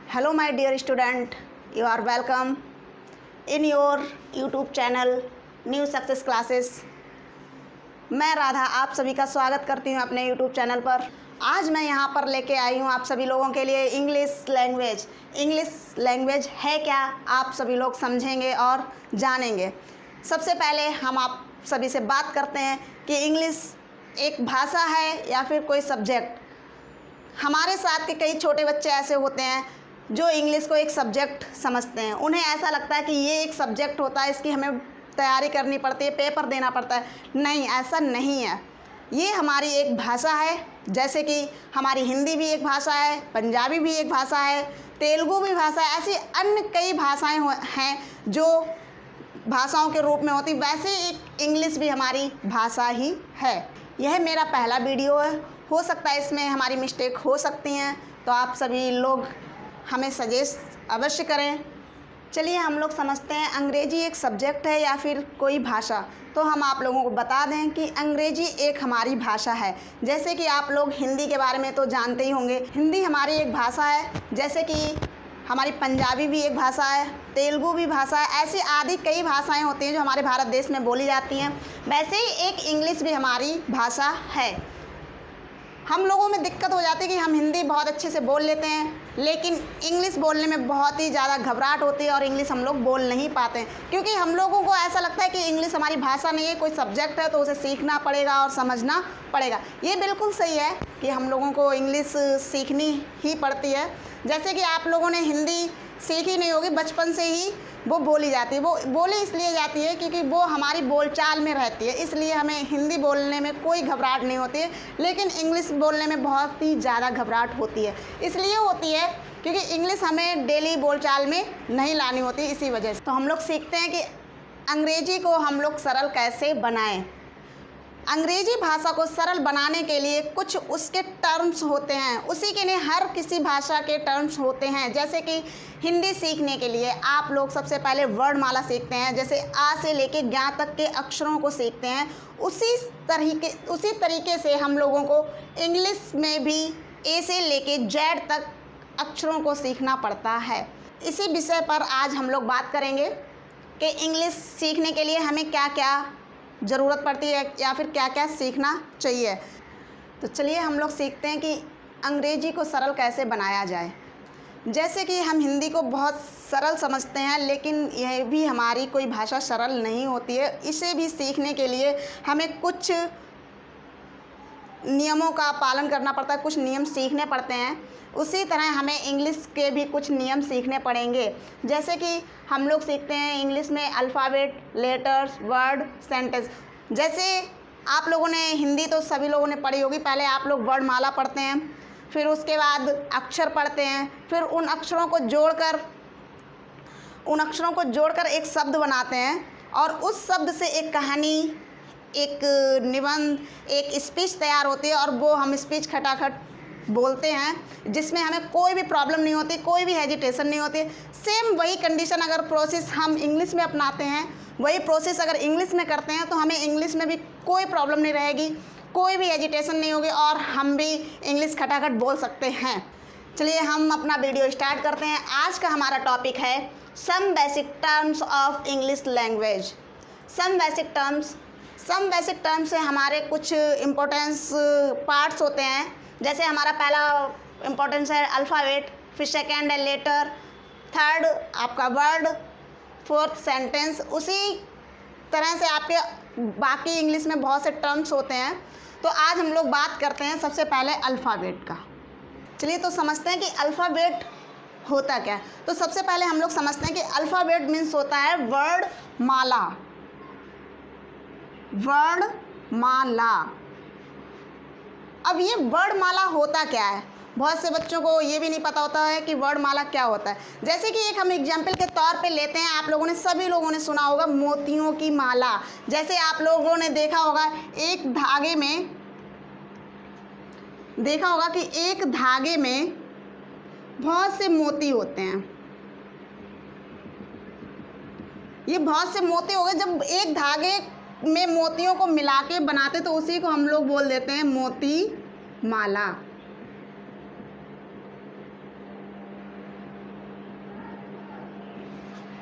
Hello my dear student, you are welcome in your YouTube channel New Success Classes। मैं राधा आप सभी का स्वागत करती हूँ अपने YouTube चैनल पर। आज मैं यहाँ पर लेके आई हूँ आप सभी लोगों के लिए इंग्लिश लैंग्वेज। इंग्लिश लैंग्वेज है क्या, आप सभी लोग समझेंगे और जानेंगे। सबसे पहले हम आप सभी से बात करते हैं कि इंग्लिश एक भाषा है या फिर कोई सब्जेक्ट। हमारे साथ के कई छोटे बच्चे ऐसे होते हैं जो इंग्लिश को एक सब्जेक्ट समझते हैं। उन्हें ऐसा लगता है कि ये एक सब्जेक्ट होता है, इसकी हमें तैयारी करनी पड़ती है, पेपर देना पड़ता है। नहीं, ऐसा नहीं है। ये हमारी एक भाषा है, जैसे कि हमारी हिंदी भी एक भाषा है, पंजाबी भी एक भाषा है, तेलुगु भी भाषा है। ऐसी अन्य कई भाषाएं हैं जो भाषाओं के रूप में होती, वैसे एक इंग्लिश भी हमारी भाषा ही है। यह मेरा पहला वीडियो है, हो सकता है इसमें हमारी मिस्टेक हो सकती हैं, तो आप सभी लोग हमें सजेस्ट अवश्य करें। चलिए हम लोग समझते हैं अंग्रेजी एक सब्जेक्ट है या फिर कोई भाषा। तो हम आप लोगों को बता दें कि अंग्रेजी एक हमारी भाषा है। जैसे कि आप लोग हिंदी के बारे में तो जानते ही होंगे, हिंदी हमारी एक भाषा है। जैसे कि हमारी पंजाबी भी एक भाषा है, तेलुगु भी भाषा है। ऐसी आदि कई भाषाएं होती हैं जो हमारे भारत देश में बोली जाती हैं। वैसे ही एक इंग्लिश भी हमारी भाषा है। हम लोगों में दिक्कत हो जाती है कि हम हिंदी बहुत अच्छे से बोल लेते हैं, लेकिन इंग्लिश बोलने में बहुत ही ज़्यादा घबराहट होती है और इंग्लिश हम लोग बोल नहीं पाते हैं, क्योंकि हम लोगों को ऐसा लगता है कि इंग्लिश हमारी भाषा नहीं है, कोई सब्जेक्ट है तो उसे सीखना पड़ेगा और समझना पड़ेगा। ये बिल्कुल सही है कि हम लोगों को इंग्लिश सीखनी ही पड़ती है। जैसे कि आप लोगों ने हिंदी सीखी नहीं होगी, बचपन से ही वो बोली जाती है। वो बोली इसलिए जाती है क्योंकि वो हमारी बोलचाल में रहती है, इसलिए हमें हिंदी बोलने में कोई घबराहट नहीं होती है। लेकिन इंग्लिश बोलने में बहुत ही ज़्यादा घबराहट होती है। इसलिए होती है क्योंकि इंग्लिश हमें डेली बोलचाल में नहीं लानी होती, इसी वजह से। तो हम लोग सीखते हैं कि अंग्रेजी को हम लोग सरल कैसे बनाएं। अंग्रेजी भाषा को सरल बनाने के लिए कुछ उसके टर्म्स होते हैं, उसी के लिए हर किसी भाषा के टर्म्स होते हैं। जैसे कि हिंदी सीखने के लिए आप लोग सबसे पहले वर्णमाला सीखते हैं, जैसे आ से लेके ज्ञ तक के अक्षरों को सीखते हैं। उसी तरीके से हम लोगों को इंग्लिश में भी ए से लेके जेड तक अक्षरों को सीखना पड़ता है। इसी विषय पर आज हम लोग बात करेंगे कि इंग्लिश सीखने के लिए हमें क्या क्या ज़रूरत पड़ती है या फिर क्या क्या सीखना चाहिए। तो चलिए हम लोग सीखते हैं कि अंग्रेजी को सरल कैसे बनाया जाए। जैसे कि हम हिंदी को बहुत सरल समझते हैं, लेकिन यह भी हमारी कोई भाषा सरल नहीं होती है। इसे भी सीखने के लिए हमें कुछ नियमों का पालन करना पड़ता है, कुछ नियम सीखने पड़ते हैं। उसी तरह हमें इंग्लिश के भी कुछ नियम सीखने पड़ेंगे। जैसे कि हम लोग सीखते हैं इंग्लिश में अल्फ़ाबेट, लेटर्स, वर्ड, सेंटेंस। जैसे आप लोगों ने हिंदी तो सभी लोगों ने पढ़ी होगी, पहले आप लोग वर्णमाला पढ़ते हैं, फिर उसके बाद अक्षर पढ़ते हैं, फिर उन अक्षरों को जोड़कर एक शब्द बनाते हैं और उस शब्द से एक कहानी, एक निबंध, एक स्पीच तैयार होती है और वो हम स्पीच खटाखट बोलते हैं, जिसमें हमें कोई भी प्रॉब्लम नहीं होती, कोई भी हेजिटेशन नहीं होती। सेम वही कंडीशन अगर प्रोसेस हम इंग्लिश में अपनाते हैं, वही प्रोसेस अगर इंग्लिश में करते हैं तो हमें इंग्लिश में भी कोई प्रॉब्लम नहीं रहेगी, कोई भी हेजिटेशन नहीं होगी और हम भी इंग्लिश खटाखट बोल सकते हैं। चलिए हम अपना वीडियो स्टार्ट करते हैं। आज का हमारा टॉपिक है some basic terms of English language. Some basic terms से हमारे कुछ इम्पोर्टेंस पार्ट्स होते हैं। जैसे हमारा पहला इम्पोर्टेंस है अल्फ़ाबेट, फिर सेकेंड है लेटर, थर्ड आपका वर्ड, फोर्थ सेंटेंस। उसी तरह से आपके बाकी इंग्लिश में बहुत से टर्म्स होते हैं। तो आज हम लोग बात करते हैं सबसे पहले अल्फ़ाबेट का। चलिए तो समझते हैं कि अल्फ़ाबेट होता क्या है। तो सबसे पहले हम लोग समझते हैं कि अल्फ़ाबेट मीन्स होता है वर्णमाला। वर्णमाला। अब ये वर्णमाला होता क्या है, बहुत से बच्चों को ये भी नहीं पता होता है कि वर्णमाला क्या होता है। जैसे कि एक हम एग्जाम्पल के तौर पे लेते हैं, आप लोगों ने सभी लोगों ने सुना होगा मोतियों की माला। जैसे आप लोगों ने देखा होगा एक धागे में बहुत से मोती होते हैं। ये बहुत से मोती हो गए, जब एक धागे में मोतियों को मिला के बनाते तो उसी को हम लोग बोल देते हैं मोती माला।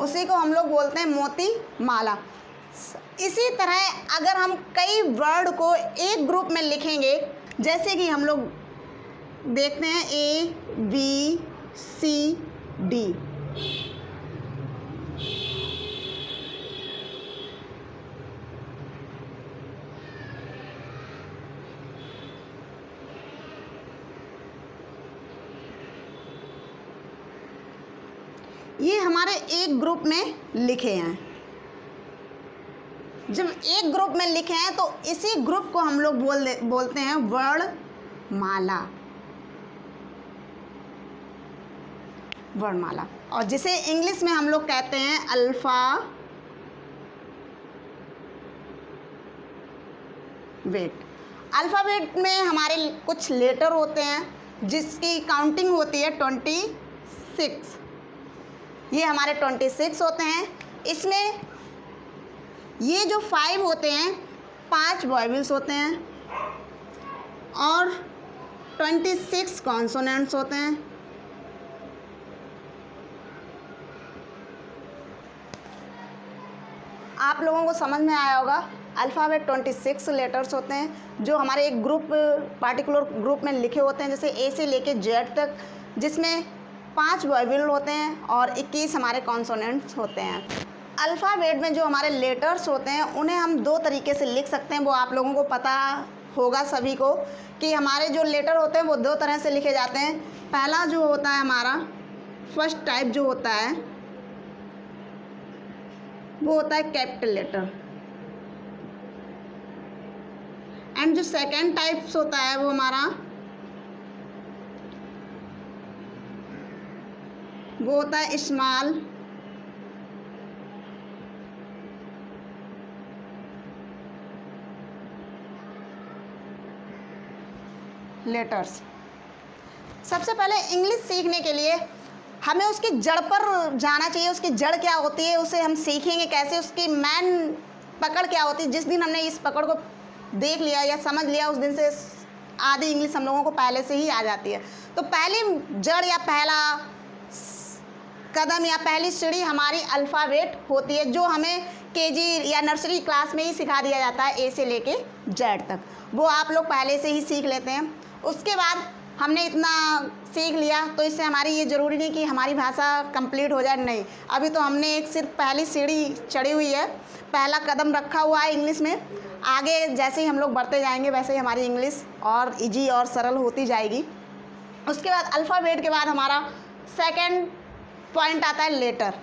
उसी को हम लोग बोलते हैं मोती माला। इसी तरह अगर हम कई वर्ड को एक ग्रुप में लिखेंगे, जैसे कि हम लोग देखते हैं ABCD, ये हमारे एक ग्रुप में लिखे हैं। जब एक ग्रुप में लिखे हैं तो इसी ग्रुप को हम लोग बोलते हैं वर्णमाला, वर्णमाला। और जिसे इंग्लिश में हम लोग कहते हैं अल्फ़ाबेट। अल्फ़ाबेट में हमारे कुछ लेटर होते हैं जिसकी काउंटिंग होती है 26। ये हमारे 26 होते हैं। इसमें ये जो 5 होते हैं 5 वॉवेल्स होते हैं और 26 कॉन्सोनेंट्स होते हैं। आप लोगों को समझ में आया होगा, अल्फ़ाबेट 26 लेटर्स होते हैं जो हमारे एक ग्रुप, पार्टिकुलर ग्रुप में लिखे होते हैं, जैसे ए से लेके जेड तक, जिसमें 5 वॉवेल होते हैं और 21 हमारे कॉन्सोनेंट्स होते हैं। अल्फ़ाबेट में जो हमारे लेटर्स होते हैं उन्हें हम 2 तरीके से लिख सकते हैं। वो आप लोगों को पता होगा सभी को कि हमारे जो लेटर होते हैं वो 2 तरह से लिखे जाते हैं। पहला जो होता है हमारा फर्स्ट टाइप जो होता है वो होता है कैपिटल लेटर, एंड जो सेकंड टाइप्स होता है वो हमारा वो होता है स्मॉल लेटर्स। सबसे पहले इंग्लिश सीखने के लिए हमें उसकी जड़ पर जाना चाहिए। उसकी जड़ क्या होती है उसे हम सीखेंगे कैसे, उसकी मेन पकड़ क्या होती है। जिस दिन हमने इस पकड़ को देख लिया या समझ लिया उस दिन से आधी इंग्लिश हम लोगों को पहले से ही आ जाती है। तो पहली जड़ या पहला कदम या पहली सीढ़ी हमारी अल्फ़ाबेट होती है, जो हमें केजी या नर्सरी क्लास में ही सिखा दिया जाता है, ए से लेके जेड तक। वो आप लोग पहले से ही सीख लेते हैं। उसके बाद हमने इतना सीख लिया तो इससे हमारी ये ज़रूरी नहीं कि हमारी भाषा कंप्लीट हो जाए, नहीं। अभी तो हमने एक सिर्फ पहली सीढ़ी चढ़ी हुई है, पहला कदम रखा हुआ है इंग्लिश में। आगे जैसे ही हम लोग बढ़ते जाएंगे वैसे ही हमारी इंग्लिश और इजी और सरल होती जाएगी। उसके बाद अल्फ़ाबेट के बाद हमारा सेकंड पॉइंट आता है लेटर।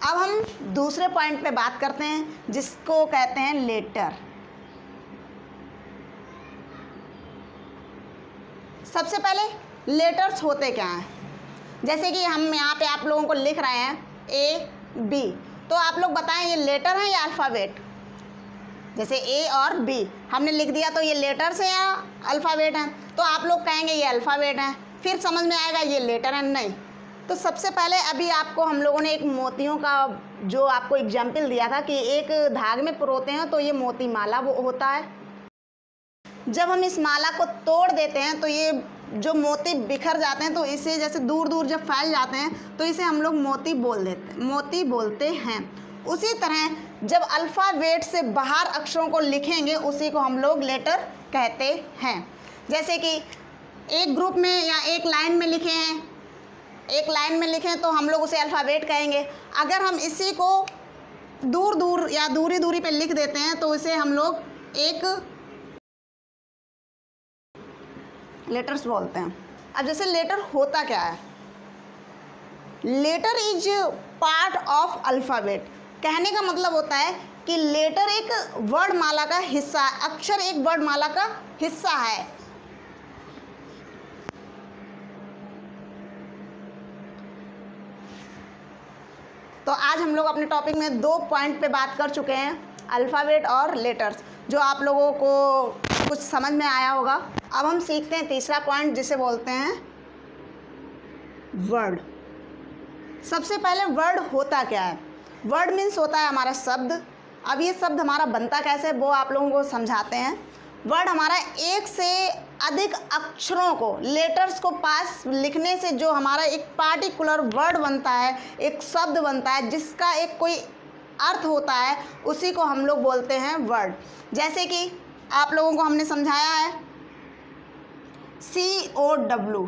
अब हम दूसरे पॉइंट पे बात करते हैं जिसको कहते हैं लेटर। सबसे पहले लेटर्स होते क्या हैं, जैसे कि हम यहाँ पे आप लोगों को लिख रहे हैं A B, तो आप लोग बताएं ये लेटर है या अल्फ़ाबेट। जैसे A और B हमने लिख दिया तो ये लेटर्स हैं या अल्फ़ाबेट हैं, तो आप लोग कहेंगे ये अल्फ़ाबेट हैं, फिर समझ में आएगा ये लेटर है, नहीं। तो सबसे पहले अभी आपको हम लोगों ने एक मोतियों का जो आपको एग्जाम्पल दिया था कि एक धागे में पिरोते हैं तो ये मोती माला वो होता है। जब हम इस माला को तोड़ देते हैं तो ये जो मोती बिखर जाते हैं, तो इसे जैसे दूर दूर जब फैल जाते हैं तो इसे हम लोग मोती बोलते हैं। उसी तरह जब अल्फ़ाबेट से बाहर अक्षरों को लिखेंगे उसी को हम लोग लेटर कहते हैं। जैसे कि एक ग्रुप में या एक लाइन में लिखे हैं, एक लाइन में लिखें तो हम लोग उसे अल्फ़ाबेट कहेंगे। अगर हम इसी को दूर दूर या दूरी दूरी पे लिख देते हैं तो इसे हम लोग एक लेटर्स बोलते हैं। अब जैसे लेटर होता क्या है, letter is part of alphabet. कहने का मतलब होता है कि लेटर एक वर्णमाला का हिस्सा है, अक्षर एक वर्णमाला का हिस्सा है। तो आज हम लोग अपने टॉपिक में 2 पॉइंट पे बात कर चुके हैं, अल्फ़ाबेट और लेटर्स, जो आप लोगों को कुछ समझ में आया होगा। अब हम सीखते हैं तीसरा पॉइंट जिसे बोलते हैं वर्ड। सबसे पहले वर्ड होता क्या है। वर्ड मीन्स होता है हमारा शब्द। अब ये शब्द हमारा बनता कैसे है वो आप लोगों को समझाते हैं। वर्ड हमारा एक से अधिक अक्षरों को, लेटर्स को पास लिखने से जो हमारा एक पार्टिकुलर वर्ड बनता है, एक शब्द बनता है जिसका एक कोई अर्थ होता है, उसी को हम लोग बोलते हैं वर्ड। जैसे कि आप लोगों को हमने समझाया है COW,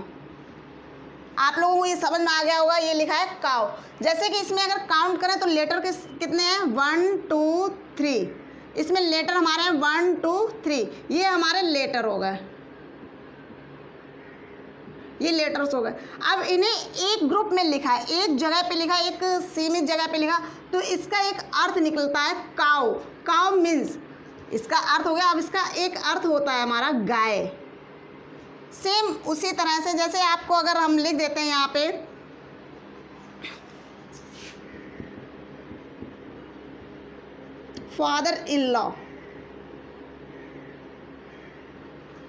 आप लोगों को ये समझ में आ गया होगा, ये लिखा है काउ। जैसे कि इसमें अगर काउंट करें तो लेटर कितने हैं, 1 2 3, इसमें लेटर हमारे हैं 1 2 3, ये हमारे लेटर हो गए, ये लेटर्स हो गए। अब इन्हें एक ग्रुप में लिखा है, एक जगह पे लिखा है, एक सीमित जगह पे लिखा, तो इसका एक अर्थ निकलता है काउ। काउ मीन्स इसका अर्थ हो गया। अब इसका एक अर्थ होता है हमारा गाय। सेम उसी तरह से जैसे आपको अगर हम लिख देते हैं यहाँ पे फादर इन लॉ,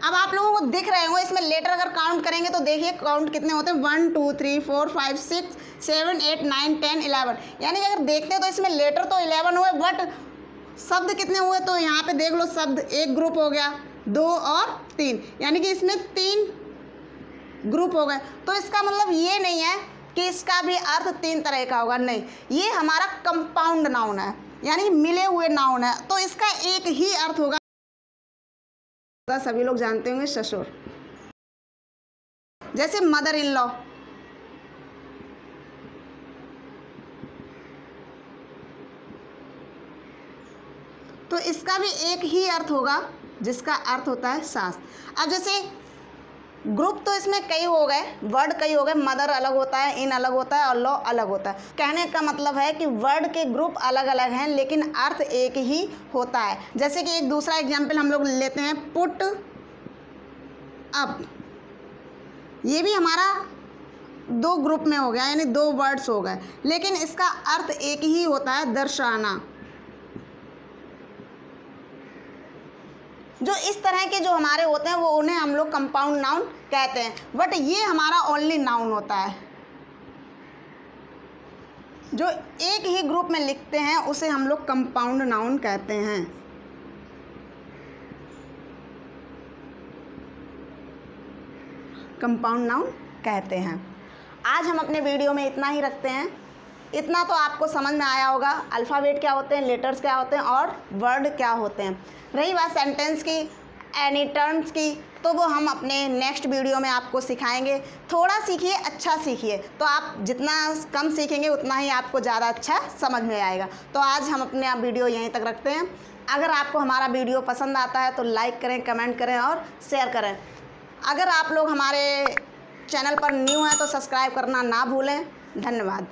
अब आप लोगों को दिख रहे होंगे इसमें लेटर अगर काउंट करेंगे तो देखिए काउंट कितने होते हैं, 1 2 3 4 5 6 7 8 9 10 11, यानी कि अगर देखते हैं तो इसमें लेटर तो 11 हुए, बट शब्द कितने हुए, तो यहाँ पे देख लो शब्द एक ग्रुप हो गया, 2 और 3, यानी कि इसमें 3 ग्रुप हो गए। तो इसका मतलब ये नहीं है कि इसका भी अर्थ 3 तरह का होगा, नहीं, ये हमारा कंपाउंड नाउन है, यानी मिले हुए नाउन है, तो इसका एक ही अर्थ होगा। सभी लोग जानते होंगे ससुर, जैसे मदर इन लॉ, तो इसका भी एक ही अर्थ होगा जिसका अर्थ होता है सास। अब जैसे ग्रुप तो इसमें कई हो गए, वर्ड कई हो गए, मदर अलग होता है, इन अलग होता है और लॉ अलग होता है। कहने का मतलब है कि वर्ड के ग्रुप अलग अलग हैं लेकिन अर्थ एक ही होता है। जैसे कि एक दूसरा एग्जाम्पल हम लोग लेते हैं, पुट अप, ये भी हमारा 2 ग्रुप में हो गया, यानी 2 वर्ड्स हो गए, लेकिन इसका अर्थ एक ही होता है, दर्शाना। जो इस तरह के जो हमारे होते हैं वो उन्हें हम लोग कंपाउंड नाउन कहते हैं, बट ये हमारा ओनली नाउन होता है। जो एक ही ग्रुप में लिखते हैं उसे हम लोग कंपाउंड नाउन कहते हैं। कंपाउंड नाउन कहते हैं। आज हम अपने वीडियो में इतना ही रखते हैं। इतना तो आपको समझ में आया होगा, अल्फ़ाबेट क्या होते हैं, लेटर्स क्या होते हैं और वर्ड क्या होते हैं। रही बात सेंटेंस की, एनी टर्म्स की, तो वो हम अपने नेक्स्ट वीडियो में आपको सिखाएंगे। थोड़ा सीखिए, अच्छा सीखिए, तो आप जितना कम सीखेंगे उतना ही आपको ज़्यादा अच्छा समझ में आएगा। तो आज हम अपने वीडियो यहीं तक रखते हैं। अगर आपको हमारा वीडियो पसंद आता है तो लाइक करें, कमेंट करें और शेयर करें। अगर आप लोग हमारे चैनल पर न्यू हैं तो सब्सक्राइब करना ना भूलें। धन्यवाद।